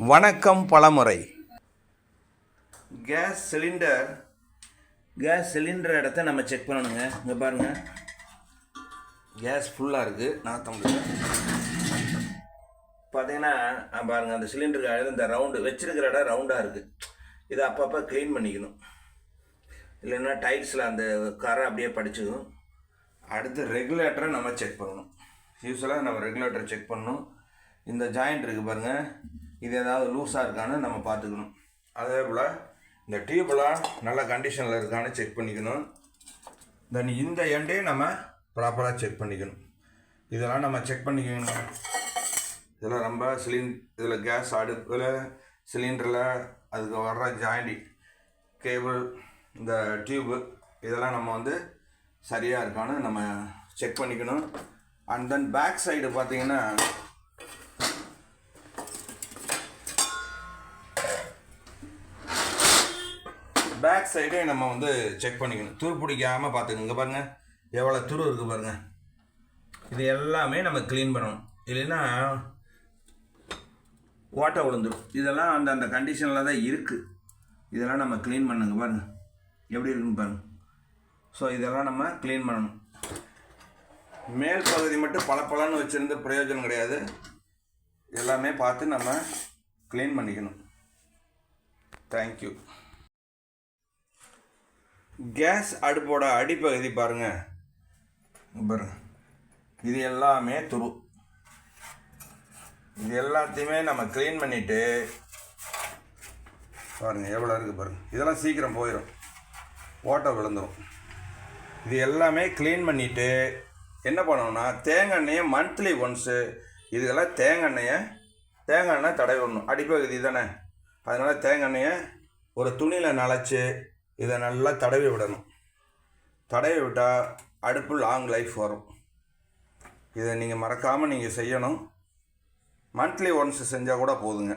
வணக்கம் பலமுறை. Gas cylinder இடத்த நம்ம செக் பண்ணணுங்க. இங்கே பாருங்கள், கேஸ் ஃபுல்லாக இருக்குது. நாற்றம் பார்த்தீங்கன்னா பாருங்கள், அந்த சிலிண்டருக்கு இந்த ரவுண்டு வச்சிருக்கிற இடம் ரவுண்டாக இருக்குது. இதை அப்பப்போ க்ளீன் பண்ணிக்கணும், இல்லைன்னா டைல்ஸில் அந்த கரை அப்படியே படிச்சுக்கும். அடுத்து ரெகுலேட்டரை நம்ம செக் பண்ணணும். யூஸ்வலாக நம்ம ரெகுலேட்டரை செக் பண்ணணும். இந்த ஜாயிண்ட் இருக்குது பாருங்கள், இது ஏதாவது லூஸாக இருக்கான்னு நம்ம பார்த்துக்கணும். அதே போல் இந்த டியூப்லாம் நல்ல கண்டிஷனில் இருக்கான்னு செக் பண்ணிக்கணும். தென் இந்த எண்டையும் நம்ம ப்ராப்பராக செக் பண்ணிக்கணும். இதெல்லாம் நம்ம செக் பண்ணிக்கணும். இதெல்லாம் ரொம்ப இதில் கேஸ் அடுப்பில் சிலிண்டரில் அதுக்கு வர்ற ஜாயிண்டி கேபிள் இந்த டியூப்பு இதெல்லாம் நம்ம சரியாக இருக்கான்னு நம்ம செக் பண்ணிக்கணும். அண்ட் தென் பேக் சைடு பார்த்திங்கன்னா பேக் சைடே நம்ம செக் பண்ணிக்கணும். துரு பிடிக்காமல் பார்த்துக்கணும். இங்கே பாருங்கள் எவ்வளோ துரு இருக்குது பாருங்கள். இது எல்லாமே நம்ம க்ளீன் பண்ணணும், இல்லைன்னா ஓட்டை விழுந்துடும். இதெல்லாம் அந்த கண்டிஷனில் தான் இருக்குது. இதெல்லாம் நம்ம க்ளீன் பண்ணுங்க. பாருங்கள் எப்படி இருக்குன்னு பாருங்கள். ஸோ இதெல்லாம் நம்ம க்ளீன் பண்ணணும். மேல் பகுதி மட்டும் பளபளன்னு வச்சுருந்து பிரயோஜனம் கிடையாது. எல்லாமே பார்த்து நம்ம க்ளீன் பண்ணிக்கணும். தேங்க்யூ. கேஸ் அடுப்போட அடிப்பகுதி பாருங்கள், இது எல்லாமே துரு. இது எல்லாத்தையுமே நம்ம க்ளீன் பண்ணிவிட்டு பாருங்கள் எவ்வளோ இருக்குது பாருங்கள். இதெல்லாம் சீக்கிரம் போயிடும், ஓட்டை விழுந்துடும். இது எல்லாமே க்ளீன் பண்ணிவிட்டு என்ன பண்ணணும்னா, தேங்காய் எண்ணெயை மந்த்லி ஒன்ஸு இதுக்கெல்லாம் தேங்காய் எண்ணெய் தடவி விடணும். அடிப்பகுதி தானே, அதனால் தேங்காய் எண்ணெயை ஒரு துணியில் நனைச்சி இதை நல்லா தடவி விடணும். தடவி விட்டால் அடுப்பு லாங் லைஃப் வரும். இதை நீங்கள் மறக்காமல் நீங்கள் செய்யணும். மந்த்லி ஒன்ஸ் செஞ்சால் கூட போதுங்க.